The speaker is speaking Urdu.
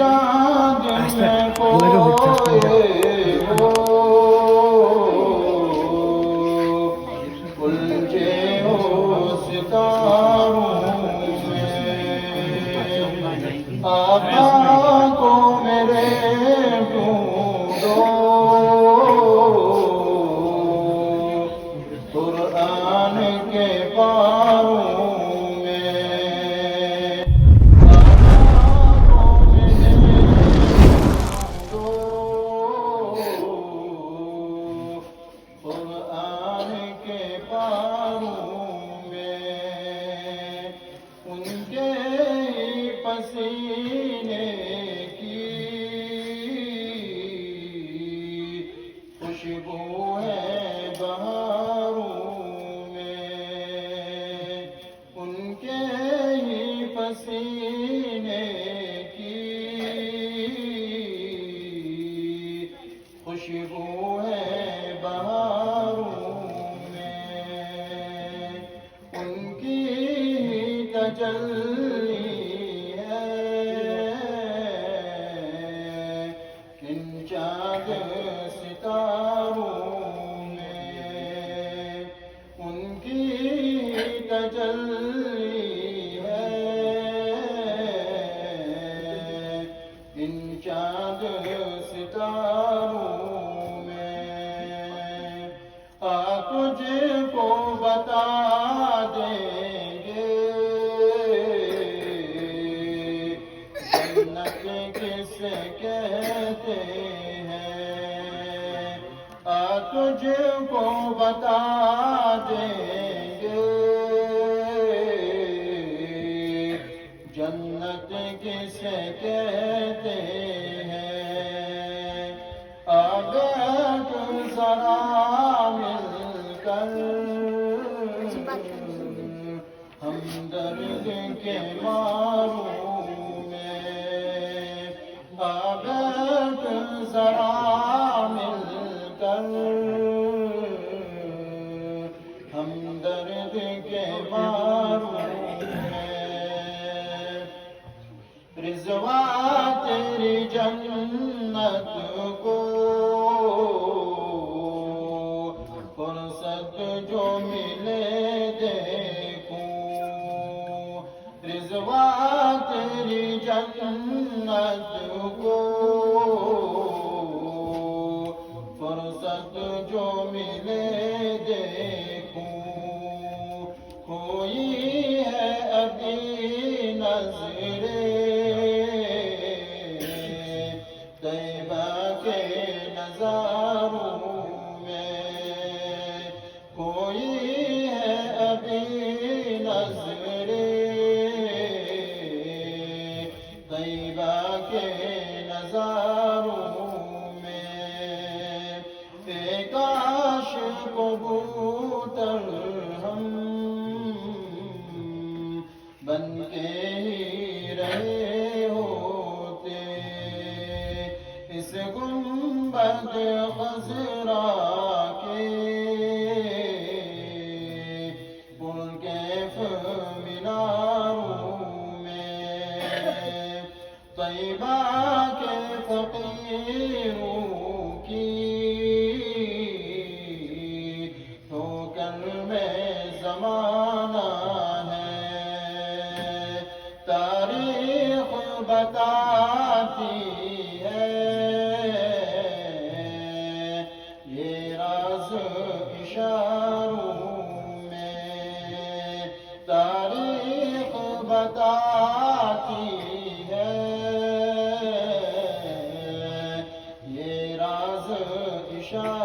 چاند میں کوئے ہو الجھے ہو ستاروں میں آقا کو میرے ڈھونڈو قرآن کے پاروں پسینے کی خوشبو ہے بہاروں میں ان کے ہی پسینے کی خوشبو ہے بہاروں میں ان کی تجلی ستاروں میں ان کی تجلی ہے ان چاند ستاروں میں تجھ کو بتا دیں گے جنت کسے کہتے ہیں تجھ کو بتا دیں گے جنت کسے کہتے ہیں آگے ذرا مل کر ہمدرد کے ماروں میں آگے ذرا ہمدرد کے ماروں میں رضوا تیری جنت کو فرصت جو ملے دیکھوں رضوا تیری جنت کو فرصت جو ملے دیکھوں کوئی ہے ابھی نظرے طیبہ کے نظاروں میں کوئی ہے ابھی نظرے طیبہ کے نظاروں کاش کبوتر ہم بن کے ہی رہے ہوتے اس گنبد خضرا کے پرکیف میناروں میں طیبہ کے فقیروں کی زمانہ ہے تاریخ بتاتی ہے یہ راز اشاروں میں تاریخ بتاتی ہے یہ راز اشاروں